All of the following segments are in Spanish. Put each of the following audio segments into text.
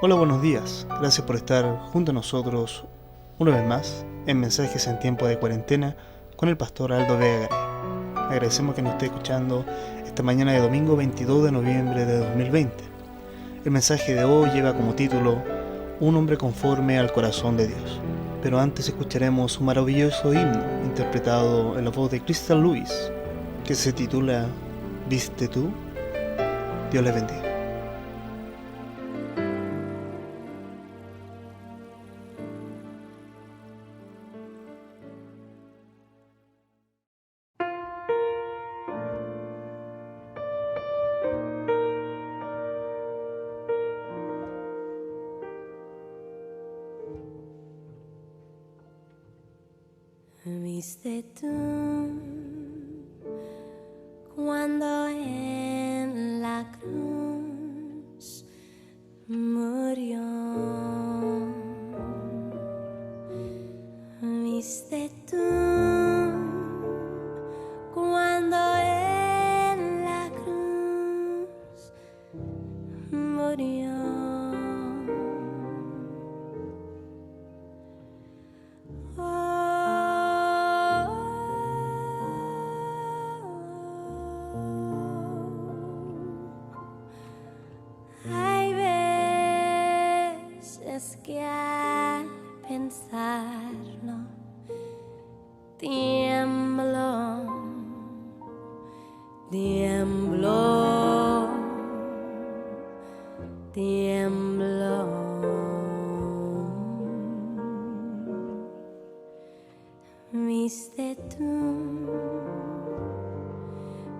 Hola, buenos días. Gracias por estar junto a nosotros una vez más en Mensajes en Tiempo de Cuarentena con el pastor Aldo Vega Garay. Agradecemos que nos esté escuchando esta mañana de domingo 22 de noviembre de 2020. El mensaje de hoy lleva como título Un hombre conforme al corazón de Dios. Pero antes escucharemos un maravilloso himno interpretado en la voz de Crystal Lewis que se titula ¿Viste tú? Dios les bendiga. Viste tú cuando en la cruz murió. Viste tú cuando en la cruz murió. Es que al pensarlo tiemblo, tiemblo, tiemblo. Viste tú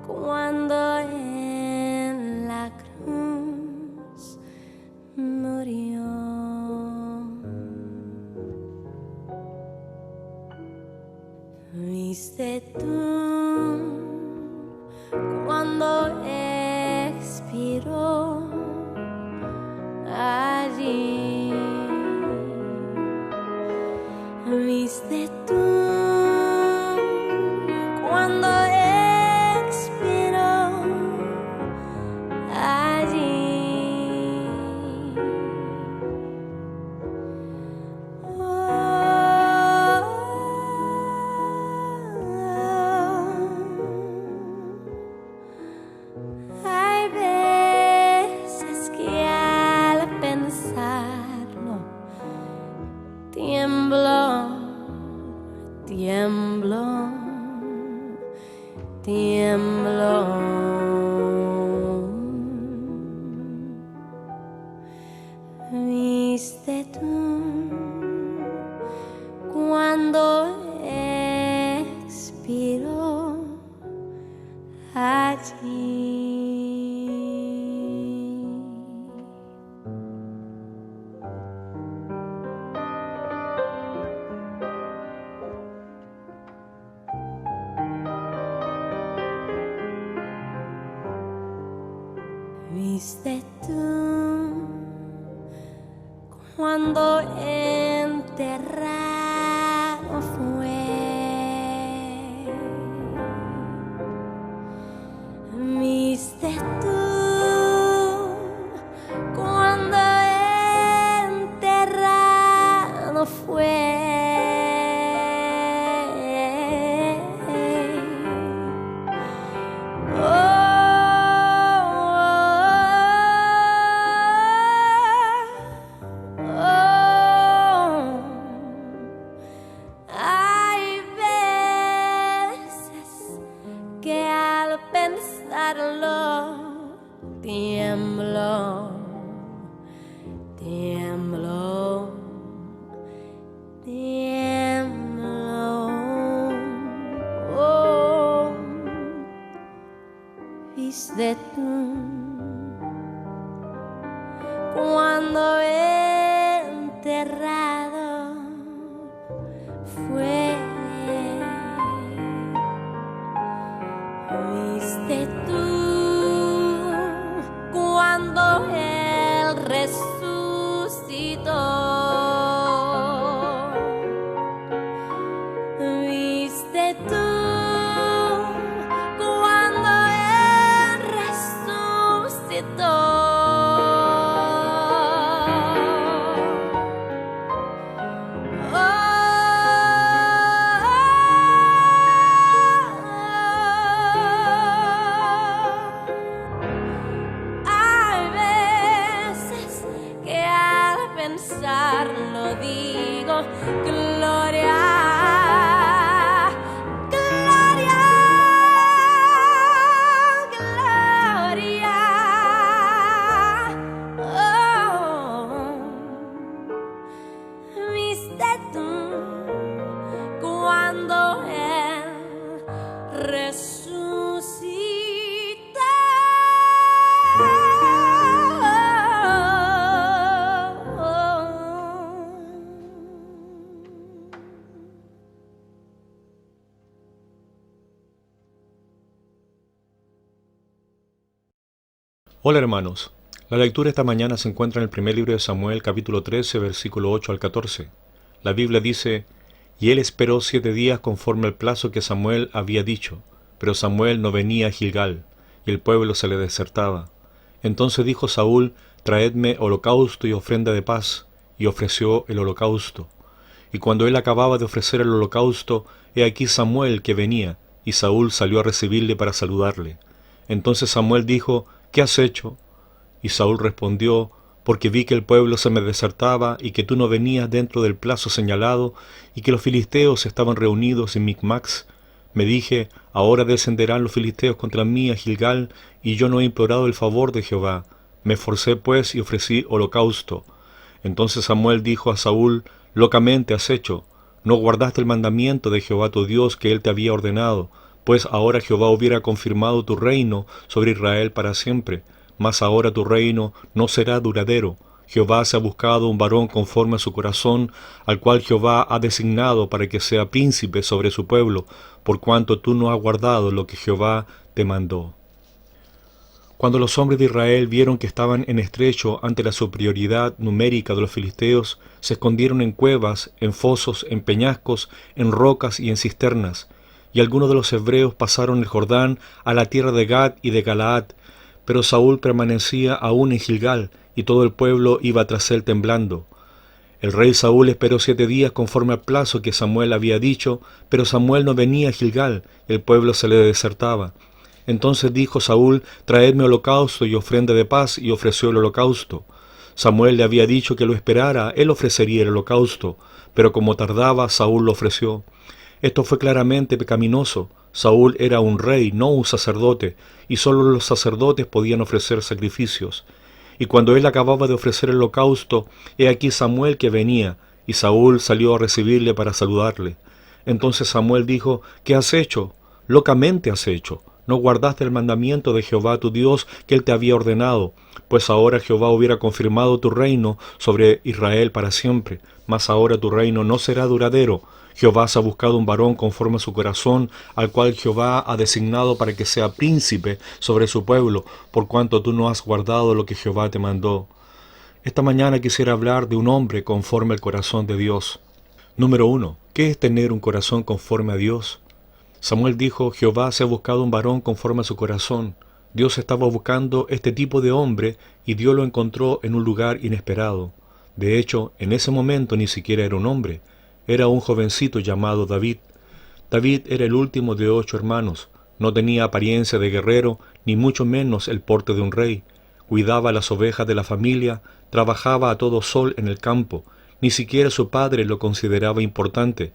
cuando en la cruz murió. Viste tú cuando expiró allí. Viste tú cuando expiró allí. Hay veces que al pensarlo tiemblo, tiemblo, tiemblo. Viste tú cuando expiró allí. Viste tú cuando enterrado fue. Viste tú cuando enterrado fue. Hay veces que al pensarlo tiemblo, tiemblo, tiemblo. Oh, viste tú cuando enterrado fue. Viste tú cuando Él resucitó. Viste tú cuando Él resucitó. pensarlo digo, gloria, gloria, gloria. Oh, viste tú cuando Él resucitó. Hola hermanos, la lectura esta mañana se encuentra en el primer libro de Samuel, capítulo 13, versículo 8 al 14. La Biblia dice: Y él esperó 7 días conforme al plazo que Samuel había dicho, pero Samuel no venía a Gilgal, y el pueblo se le desertaba. Entonces dijo Saúl: Traedme holocausto y ofrenda de paz, y ofreció el holocausto. Y cuando él acababa de ofrecer el holocausto, he aquí Samuel que venía, y Saúl salió a recibirle para saludarle. Entonces Samuel dijo: ¿Qué has hecho? Y Saúl respondió: Porque vi que el pueblo se me desertaba, y que tú no venías dentro del plazo señalado, y que los filisteos estaban reunidos en Micmax. Me dije: Ahora descenderán los filisteos contra mí a Gilgal, y yo no he implorado el favor de Jehová. Me esforcé pues y ofrecí holocausto. Entonces Samuel dijo a Saúl: Locamente has hecho. No guardaste el mandamiento de Jehová tu Dios que él te había ordenado, pues ahora Jehová hubiera confirmado tu reino sobre Israel para siempre. Mas ahora tu reino no será duradero. Jehová se ha buscado un varón conforme a su corazón, al cual Jehová ha designado para que sea príncipe sobre su pueblo, por cuanto tú no has guardado lo que Jehová te mandó. Cuando los hombres de Israel vieron que estaban en estrecho ante la superioridad numérica de los filisteos, se escondieron en cuevas, en fosos, en peñascos, en rocas y en cisternas. Y algunos de los hebreos pasaron el Jordán a la tierra de Gad y de Galaad, pero Saúl permanecía aún en Gilgal, y todo el pueblo iba tras él temblando. El rey Saúl esperó 7 días conforme al plazo que Samuel había dicho, pero Samuel no venía a Gilgal, el pueblo se le desertaba. Entonces dijo Saúl: Traedme holocausto y ofrenda de paz, y ofreció el holocausto. Samuel le había dicho que lo esperara, él ofrecería el holocausto, pero como tardaba, Saúl lo ofreció. Esto fue claramente pecaminoso. Saúl era un rey, no un sacerdote, y sólo los sacerdotes podían ofrecer sacrificios. Y cuando él acababa de ofrecer el holocausto, he aquí Samuel que venía, y Saúl salió a recibirle para saludarle. Entonces Samuel dijo: ¿Qué has hecho? Locamente has hecho. No guardaste el mandamiento de Jehová tu Dios que él te había ordenado, pues ahora Jehová hubiera confirmado tu reino sobre Israel para siempre, mas ahora tu reino no será duradero. Jehová se ha buscado un varón conforme a su corazón, al cual Jehová ha designado para que sea príncipe sobre su pueblo, por cuanto tú no has guardado lo que Jehová te mandó. Esta mañana quisiera hablar de un hombre conforme al corazón de Dios. Número 1. ¿Qué es tener un corazón conforme a Dios? Samuel dijo: Jehová se ha buscado un varón conforme a su corazón. Dios estaba buscando este tipo de hombre, y Dios lo encontró en un lugar inesperado. De hecho, en ese momento ni siquiera era un hombre. Era un jovencito llamado David. David era el último de 8 hermanos. No tenía apariencia de guerrero, ni mucho menos el porte de un rey. Cuidaba las ovejas de la familia, trabajaba a todo sol en el campo. Ni siquiera su padre lo consideraba importante.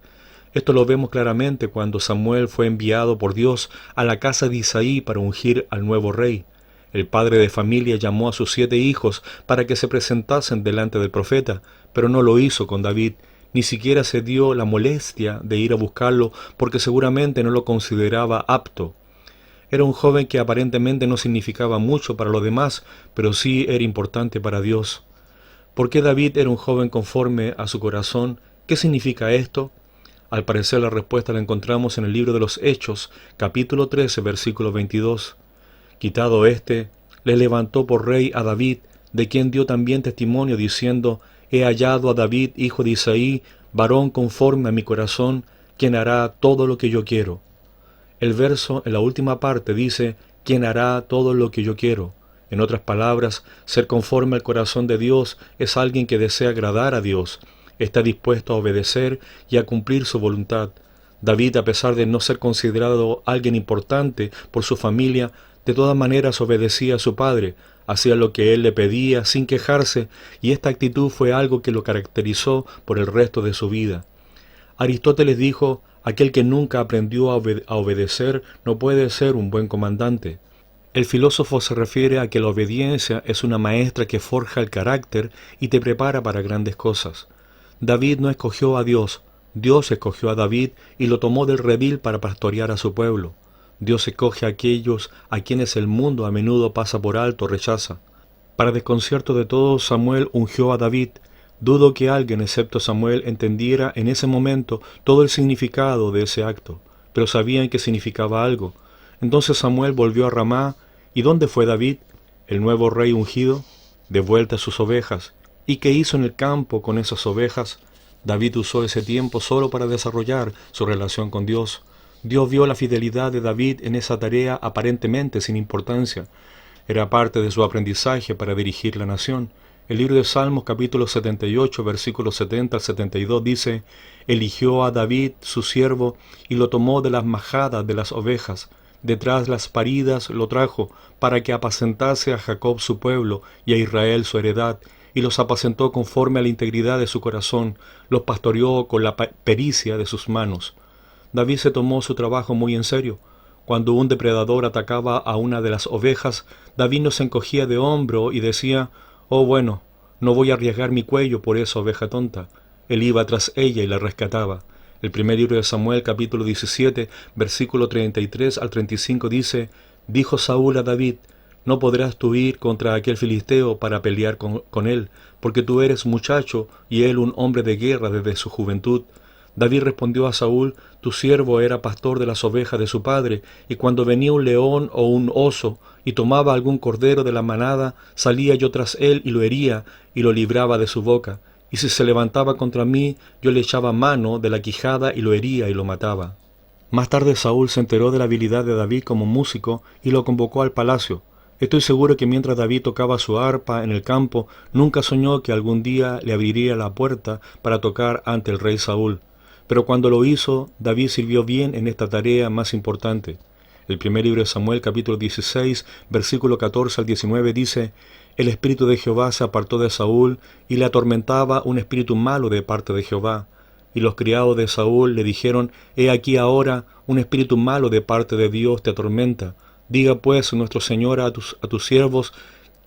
Esto lo vemos claramente cuando Samuel fue enviado por Dios a la casa de Isaí para ungir al nuevo rey. El padre de familia llamó a sus 7 hijos para que se presentasen delante del profeta, pero no lo hizo con David. Ni siquiera se dio la molestia de ir a buscarlo porque seguramente no lo consideraba apto. Era un joven que aparentemente no significaba mucho para los demás, pero sí era importante para Dios. ¿Por qué David era un joven conforme a su corazón? ¿Qué significa esto? Al parecer la respuesta la encontramos en el libro de los Hechos, capítulo 13, versículo 22. Quitado éste, le levantó por rey a David, de quien dio también testimonio diciendo: He hallado a David, hijo de Isaí, varón conforme a mi corazón, quien hará todo lo que yo quiero. El verso en la última parte dice: quien hará todo lo que yo quiero. En otras palabras, ser conforme al corazón de Dios es alguien que desea agradar a Dios, está dispuesto a obedecer y a cumplir su voluntad. David, a pesar de no ser considerado alguien importante por su familia, De todas maneras obedecía a su padre, hacía lo que él le pedía sin quejarse, y esta actitud fue algo que lo caracterizó por el resto de su vida. Aristóteles dijo: aquel que nunca aprendió a obedecer no puede ser un buen comandante. El filósofo se refiere a que la obediencia es una maestra que forja el carácter y te prepara para grandes cosas. David no escogió a Dios, Dios escogió a David y lo tomó del redil para pastorear a su pueblo. Dios escoge a aquellos a quienes el mundo a menudo pasa por alto o rechaza. Para desconcierto de todos, Samuel ungió a David. Dudo que alguien excepto Samuel entendiera en ese momento todo el significado de ese acto, pero sabían que significaba algo. Entonces Samuel volvió a Ramá. ¿Y dónde fue David, el nuevo rey ungido? De vuelta a sus ovejas. ¿Y qué hizo en el campo con esas ovejas? David usó ese tiempo solo para desarrollar su relación con Dios. Dios vio la fidelidad de David en esa tarea aparentemente sin importancia. Era parte de su aprendizaje para dirigir la nación. El libro de Salmos capítulo 78, versículos 70 al 72 dice: eligió a David, su siervo, y lo tomó de las majadas de las ovejas. Detrás las paridas lo trajo, para que apacentase a Jacob su pueblo, y a Israel su heredad, y los apacentó conforme a la integridad de su corazón, los pastoreó con la pericia de sus manos. David se tomó su trabajo muy en serio. Cuando un depredador atacaba a una de las ovejas, David no se encogía de hombro y decía: oh bueno, no voy a arriesgar mi cuello por esa oveja tonta. Él iba tras ella y la rescataba. El primer libro de Samuel, capítulo 17, versículo 33 al 35 dice: dijo Saúl a David: no podrás tú ir contra aquel filisteo para pelear con él, porque tú eres muchacho y él un hombre de guerra desde su juventud. David respondió a Saúl: tu siervo era pastor de las ovejas de su padre, y cuando venía un león o un oso y tomaba algún cordero de la manada, salía yo tras él y lo hería y lo libraba de su boca. Y si se levantaba contra mí, yo le echaba mano de la quijada y lo hería y lo mataba. Más tarde Saúl se enteró de la habilidad de David como músico y lo convocó al palacio. Estoy seguro que mientras David tocaba su arpa en el campo, nunca soñó que algún día le abriría la puerta para tocar ante el rey Saúl. Pero cuando lo hizo, David sirvió bien en esta tarea más importante. El primer libro de Samuel, capítulo 16, versículo 14 al 19 dice: el espíritu de Jehová se apartó de Saúl, y le atormentaba un espíritu malo de parte de Jehová. Y los criados de Saúl le dijeron: he aquí ahora un espíritu malo de parte de Dios te atormenta. Diga pues nuestro Señor a tus siervos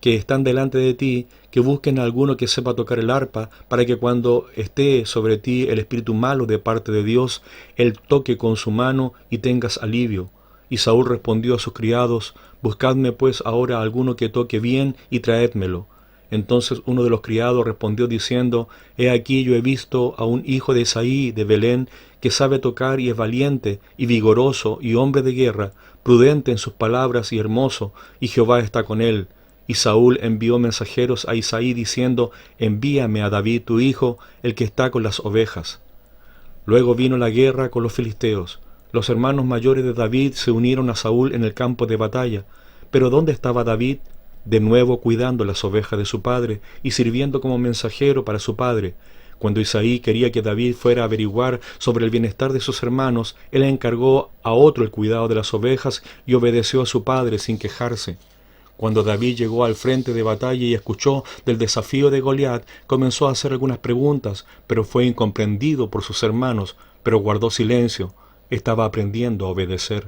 que están delante de ti, que busquen a alguno que sepa tocar el arpa, para que cuando esté sobre ti el espíritu malo de parte de Dios, él toque con su mano y tengas alivio. Y Saúl respondió a sus criados: buscadme pues ahora a alguno que toque bien y traédmelo. Entonces uno de los criados respondió diciendo: he aquí yo he visto a un hijo de Isaí de Belén, que sabe tocar y es valiente y vigoroso y hombre de guerra, prudente en sus palabras y hermoso, y Jehová está con él. Y Saúl envió mensajeros a Isaí diciendo: envíame a David tu hijo, el que está con las ovejas. Luego vino la guerra con los filisteos. Los hermanos mayores de David se unieron a Saúl en el campo de batalla. Pero ¿dónde estaba David? De nuevo cuidando las ovejas de su padre y sirviendo como mensajero para su padre. Cuando Isaí quería que David fuera a averiguar sobre el bienestar de sus hermanos, él encargó a otro el cuidado de las ovejas y obedeció a su padre sin quejarse. Cuando David llegó al frente de batalla y escuchó del desafío de Goliat, comenzó a hacer algunas preguntas, pero fue incomprendido por sus hermanos, pero guardó silencio. Estaba aprendiendo a obedecer.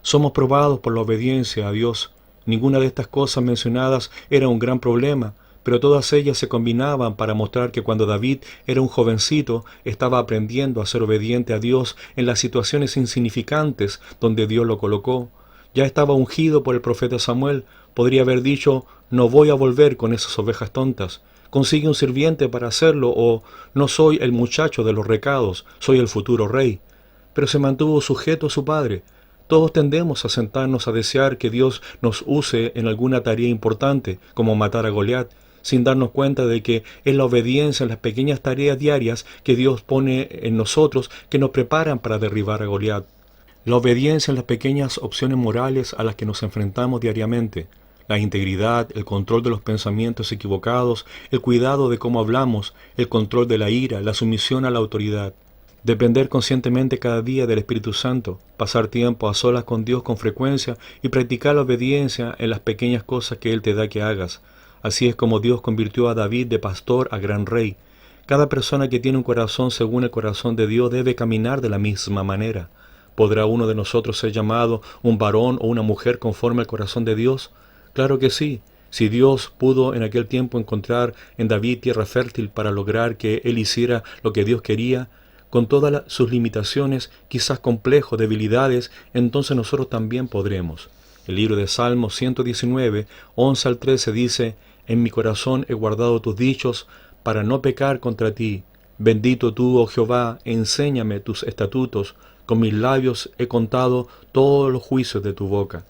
Somos probados por la obediencia a Dios. Ninguna de estas cosas mencionadas era un gran problema, pero todas ellas se combinaban para mostrar que cuando David era un jovencito, estaba aprendiendo a ser obediente a Dios en las situaciones insignificantes donde Dios lo colocó. Ya estaba ungido por el profeta Samuel. Podría haber dicho: no voy a volver con esas ovejas tontas. Consigue un sirviente para hacerlo, o no soy el muchacho de los recados, soy el futuro rey. Pero se mantuvo sujeto a su padre. Todos tendemos a sentarnos a desear que Dios nos use en alguna tarea importante, como matar a Goliat, sin darnos cuenta de que es la obediencia en las pequeñas tareas diarias que Dios pone en nosotros que nos preparan para derribar a Goliat. La obediencia en las pequeñas opciones morales a las que nos enfrentamos diariamente, la integridad, el control de los pensamientos equivocados, el cuidado de cómo hablamos, el control de la ira, la sumisión a la autoridad. Depender conscientemente cada día del Espíritu Santo, pasar tiempo a solas con Dios con frecuencia y practicar la obediencia en las pequeñas cosas que Él te da que hagas. Así es como Dios convirtió a David de pastor a gran rey. Cada persona que tiene un corazón según el corazón de Dios debe caminar de la misma manera. ¿Podrá uno de nosotros ser llamado un varón o una mujer conforme al corazón de Dios? Claro que sí. Si Dios pudo en aquel tiempo encontrar en David tierra fértil para lograr que él hiciera lo que Dios quería, con todas sus limitaciones, quizás complejos, debilidades, entonces nosotros también podremos. El libro de Salmos 119, 11 al 13 dice: En mi corazón he guardado tus dichos para no pecar contra ti. Bendito tú, oh Jehová, enséñame tus estatutos. Con mis labios he contado todos los juicios de tu boca.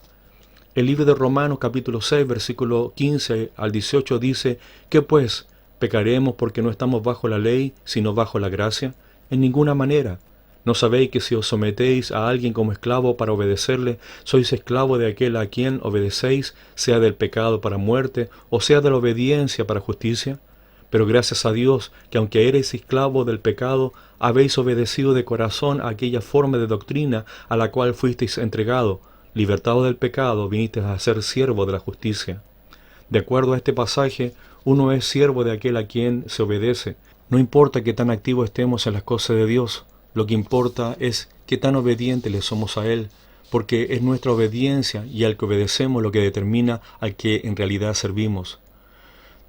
El libro de Romanos capítulo 6, versículo 15 al 18 dice: ¿Qué pues? ¿Pecaremos porque no estamos bajo la ley, sino bajo la gracia? En ninguna manera. ¿No sabéis que si os sometéis a alguien como esclavo para obedecerle, sois esclavo de aquel a quien obedecéis, sea del pecado para muerte, o sea de la obediencia para justicia? Pero gracias a Dios, que aunque eres esclavo del pecado, habéis obedecido de corazón a aquella forma de doctrina a la cual fuisteis entregado. Libertado del pecado, vinisteis a ser siervo de la justicia. De acuerdo a este pasaje, uno es siervo de aquel a quien se obedece. No importa qué tan activos estemos en las cosas de Dios, lo que importa es qué tan obedientes le somos a Él, porque es nuestra obediencia y al que obedecemos lo que determina al que en realidad servimos.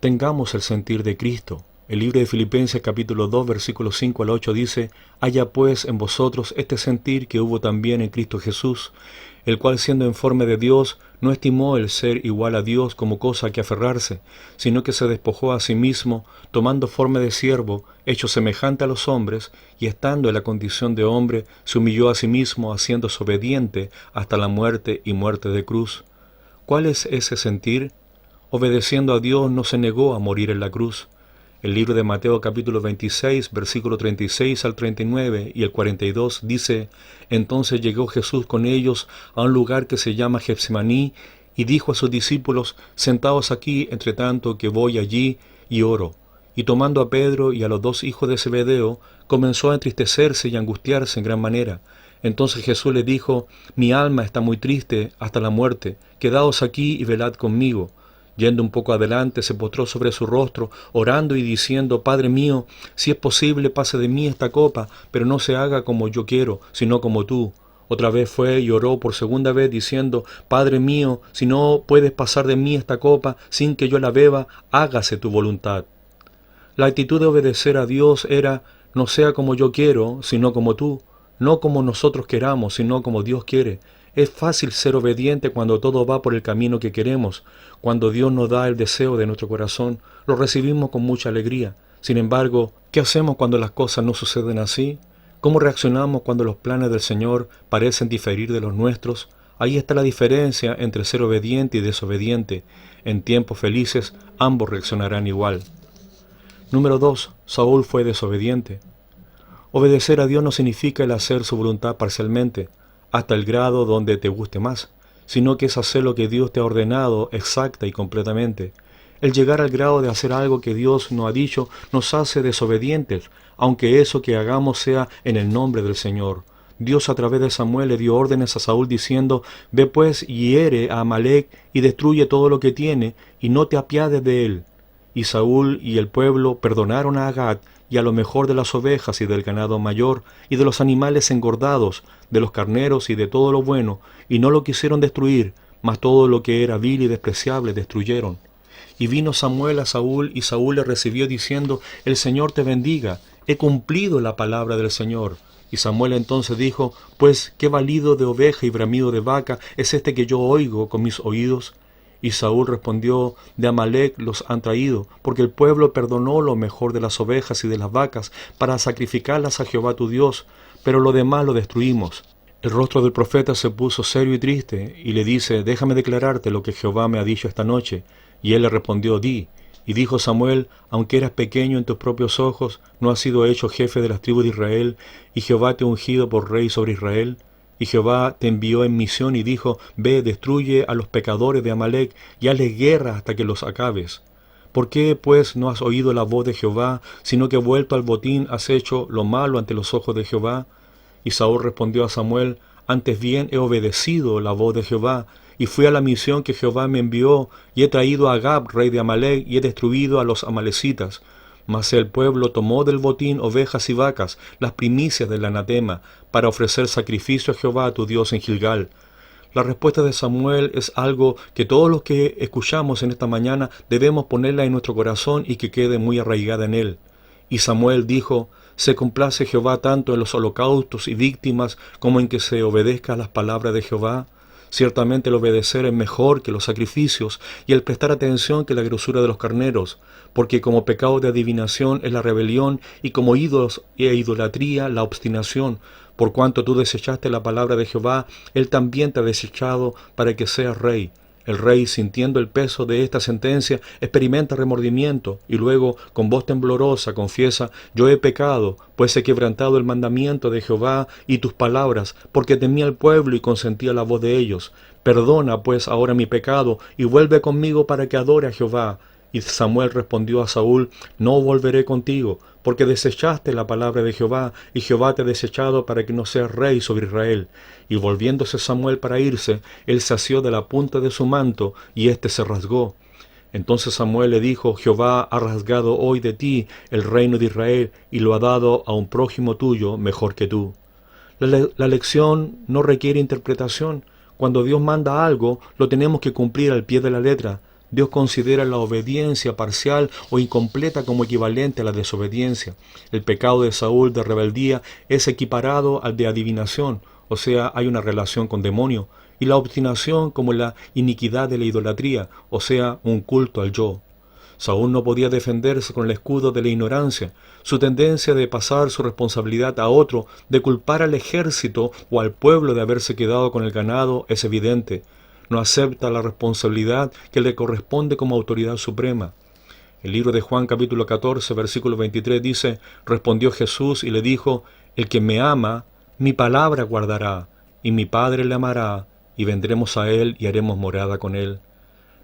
Tengamos el sentir de Cristo. El libro de Filipenses capítulo 2 versículos 5 al 8 dice: Haya pues en vosotros este sentir que hubo también en Cristo Jesús, el cual siendo en forma de Dios, no estimó el ser igual a Dios como cosa a que aferrarse, sino que se despojó a sí mismo, tomando forma de siervo, hecho semejante a los hombres, y estando en la condición de hombre, se humilló a sí mismo, haciéndose obediente hasta la muerte y muerte de cruz. ¿Cuál es ese sentir? Obedeciendo a Dios no se negó a morir en la cruz. El libro de Mateo capítulo 26, versículo 36 al 39 y el 42 dice: Entonces llegó Jesús con ellos a un lugar que se llama Getsemaní, y dijo a sus discípulos: Sentaos aquí, entre tanto que voy allí y oro. Y tomando a Pedro y a los dos hijos de Zebedeo, comenzó a entristecerse y angustiarse en gran manera. Entonces Jesús les dijo: Mi alma está muy triste hasta la muerte, quedaos aquí y velad conmigo. Yendo un poco adelante, se postró sobre su rostro, orando y diciendo: Padre mío, si es posible, pase de mí esta copa, pero no se haga como yo quiero, sino como tú. Otra vez fue y oró por segunda vez, diciendo: Padre mío, si no puedes pasar de mí esta copa sin que yo la beba, hágase tu voluntad. La actitud de obedecer a Dios era: no sea como yo quiero, sino como tú, no como nosotros queramos, sino como Dios quiere. Es fácil ser obediente cuando todo va por el camino que queremos. Cuando Dios nos da el deseo de nuestro corazón, lo recibimos con mucha alegría. Sin embargo, ¿qué hacemos cuando las cosas no suceden así? ¿Cómo reaccionamos cuando los planes del Señor parecen diferir de los nuestros? Ahí está la diferencia entre ser obediente y desobediente. En tiempos felices, ambos reaccionarán igual. Número 2. Saúl fue desobediente. Obedecer a Dios no significa el hacer su voluntad parcialmente, hasta el grado donde te guste más, sino que es hacer lo que Dios te ha ordenado exacta y completamente. El llegar al grado de hacer algo que Dios no ha dicho nos hace desobedientes, aunque eso que hagamos sea en el nombre del Señor. Dios a través de Samuel le dio órdenes a Saúl diciendo: Ve pues y hiere a Amalec y destruye todo lo que tiene, y no te apiades de él. Y Saúl y el pueblo perdonaron a Agag y a lo mejor de las ovejas y del ganado mayor, y de los animales engordados, de los carneros y de todo lo bueno, y no lo quisieron destruir, mas todo lo que era vil y despreciable destruyeron. Y vino Samuel a Saúl, y Saúl le recibió diciendo: El Señor te bendiga, he cumplido la palabra del Señor. Y Samuel entonces dijo: Pues, ¿qué balido de oveja y bramido de vaca es este que yo oigo con mis oídos? Y Saúl respondió: De Amalec los han traído, porque el pueblo perdonó lo mejor de las ovejas y de las vacas, para sacrificarlas a Jehová tu Dios, pero lo demás lo destruimos. El rostro del profeta se puso serio y triste, y le dice: Déjame declararte lo que Jehová me ha dicho esta noche. Y él le respondió: Di. Y dijo Samuel: Aunque eras pequeño en tus propios ojos, ¿no has sido hecho jefe de las tribus de Israel, y Jehová te ha ungido por rey sobre Israel? Y Jehová te envió en misión y dijo: Ve, destruye a los pecadores de Amalec y hazles guerra hasta que los acabes. ¿Por qué, pues, no has oído la voz de Jehová, sino que vuelto al botín has hecho lo malo ante los ojos de Jehová? Y Saúl respondió a Samuel: Antes bien he obedecido la voz de Jehová, y fui a la misión que Jehová me envió, y he traído a Agag, rey de Amalec, y he destruido a los amalecitas. Mas el pueblo tomó del botín ovejas y vacas, las primicias del anatema, para ofrecer sacrificio a Jehová tu Dios en Gilgal. La respuesta de Samuel es algo que todos los que escuchamos en esta mañana debemos ponerla en nuestro corazón y que quede muy arraigada en él. Y Samuel dijo: Se complace Jehová tanto en los holocaustos y víctimas como en que se obedezca a las palabras de Jehová. Ciertamente el obedecer es mejor que los sacrificios y el prestar atención que la grosura de los carneros, porque como pecado de adivinación es la rebelión y como ídolos e idolatría la obstinación. Por cuanto tú desechaste la palabra de Jehová, él también te ha desechado para que seas rey. El rey, sintiendo el peso de esta sentencia, experimenta remordimiento y luego, con voz temblorosa, confiesa: Yo he pecado, pues he quebrantado el mandamiento de Jehová y tus palabras, porque temí al pueblo y consentí a la voz de ellos. Perdona, pues, ahora mi pecado y vuelve conmigo para que adore a Jehová. Y Samuel respondió a Saúl: No volveré contigo, porque desechaste la palabra de Jehová, y Jehová te ha desechado para que no seas rey sobre Israel. Y volviéndose Samuel para irse, él se asió de la punta de su manto, y éste se rasgó. Entonces Samuel le dijo: Jehová ha rasgado hoy de ti el reino de Israel, y lo ha dado a un prójimo tuyo mejor que tú. La lección no requiere interpretación. Cuando Dios manda algo, lo tenemos que cumplir al pie de la letra. Dios considera la obediencia parcial o incompleta como equivalente a la desobediencia. El pecado de Saúl de rebeldía es equiparado al de adivinación, o sea, hay una relación con demonio, y la obstinación como la iniquidad de la idolatría, o sea, un culto al yo. Saúl no podía defenderse con el escudo de la ignorancia. Su tendencia de pasar su responsabilidad a otro, de culpar al ejército o al pueblo de haberse quedado con el ganado, es evidente. No acepta la responsabilidad que le corresponde como autoridad suprema. El libro de Juan capítulo 14, versículo 23 dice: Respondió Jesús y le dijo: El que me ama, mi palabra guardará, y mi Padre le amará, y vendremos a él y haremos morada con él.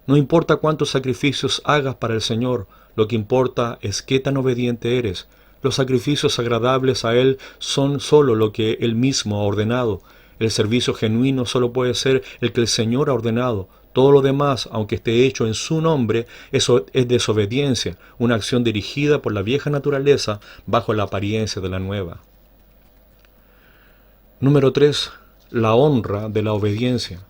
No importa cuántos sacrificios hagas para el Señor, lo que importa es qué tan obediente eres. Los sacrificios agradables a Él son solo lo que Él mismo ha ordenado. El servicio genuino solo puede ser el que el Señor ha ordenado. Todo lo demás, aunque esté hecho en su nombre, eso es desobediencia, una acción dirigida por la vieja naturaleza bajo la apariencia de la nueva. Número 3. La honra de la obediencia.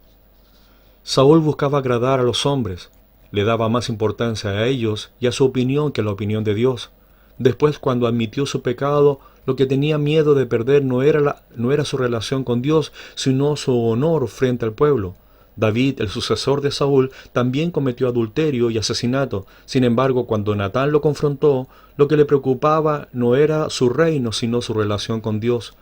Saúl buscaba agradar a los hombres, le daba más importancia a ellos y a su opinión que a la opinión de Dios. Después, cuando admitió su pecado, lo que tenía miedo de perder no era su relación con Dios, sino su honor frente al pueblo. David, el sucesor de Saúl, también cometió adulterio y asesinato. Sin embargo, cuando Natán lo confrontó, lo que le preocupaba no era su reino, sino su relación con Dios.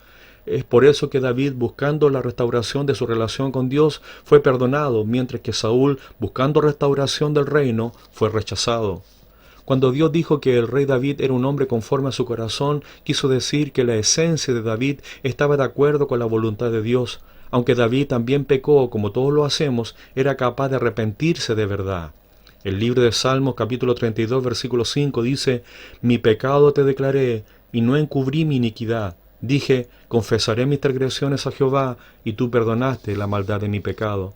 Es por eso que David, buscando la restauración de su relación con Dios, fue perdonado, mientras que Saúl, buscando restauración del reino, fue rechazado. Cuando Dios dijo que el rey David era un hombre conforme a su corazón, quiso decir que la esencia de David estaba de acuerdo con la voluntad de Dios. Aunque David también pecó, como todos lo hacemos, era capaz de arrepentirse de verdad. El libro de Salmos, capítulo 32, versículo 5, dice: Mi pecado te declaré, y no encubrí mi iniquidad. Dije: confesaré mis transgresiones a Jehová, y tú perdonaste la maldad de mi pecado.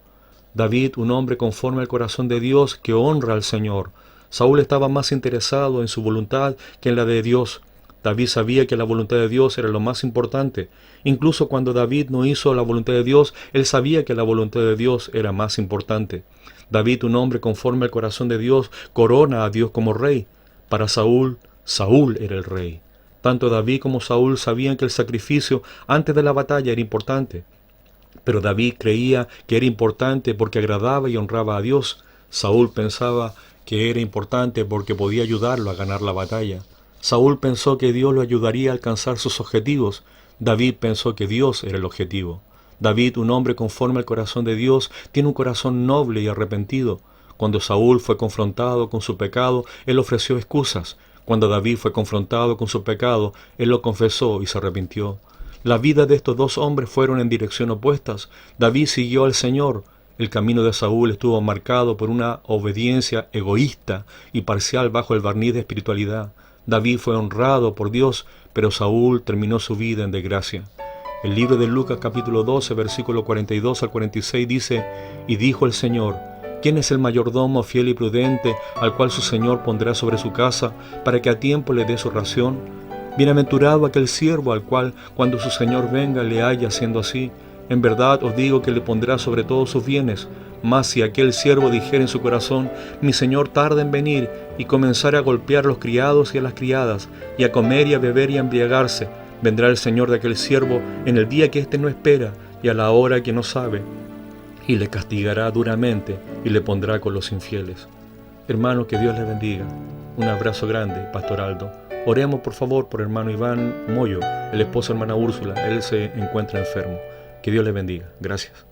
David, un hombre conforme al corazón de Dios, que honra al Señor. Saúl estaba más interesado en su voluntad que en la de Dios. David sabía que la voluntad de Dios era lo más importante. Incluso cuando David no hizo la voluntad de Dios, él sabía que la voluntad de Dios era más importante. David, un hombre conforme al corazón de Dios, corona a Dios como rey. Para Saúl, Saúl era el rey. Tanto David como Saúl sabían que el sacrificio antes de la batalla era importante. Pero David creía que era importante porque agradaba y honraba a Dios. Saúl pensaba que era importante porque podía ayudarlo a ganar la batalla. Saúl pensó que Dios lo ayudaría a alcanzar sus objetivos. David pensó que Dios era el objetivo. David, un hombre conforme al corazón de Dios, tiene un corazón noble y arrepentido. Cuando Saúl fue confrontado con su pecado, él ofreció excusas. Cuando David fue confrontado con su pecado, él lo confesó y se arrepintió. La vida de estos dos hombres fueron en dirección opuestas. David siguió al Señor, El camino de Saúl estuvo marcado por una obediencia egoísta y parcial bajo el barniz de espiritualidad. David fue honrado por Dios, pero Saúl terminó su vida en desgracia. El libro de Lucas capítulo 12, versículo 42 al 46 dice: Y dijo el Señor: ¿Quién es el mayordomo fiel y prudente al cual su Señor pondrá sobre su casa para que a tiempo le dé su ración? Bienaventurado aquel siervo al cual cuando su Señor venga le haya haciendo así. En verdad os digo que le pondrá sobre todos sus bienes. Mas si aquel siervo dijera en su corazón: Mi Señor tarda en venir, y comenzara a golpear a los criados y a las criadas, y a comer y a beber y a embriagarse, vendrá el Señor de aquel siervo en el día que éste no espera y a la hora que no sabe, y le castigará duramente y le pondrá con los infieles. Hermano, que Dios les bendiga. Un abrazo grande, Pastor Aldo. Oremos por favor por hermano Iván Moyo, el esposo de hermana Úrsula. Él se encuentra enfermo. Que Dios les bendiga. Gracias.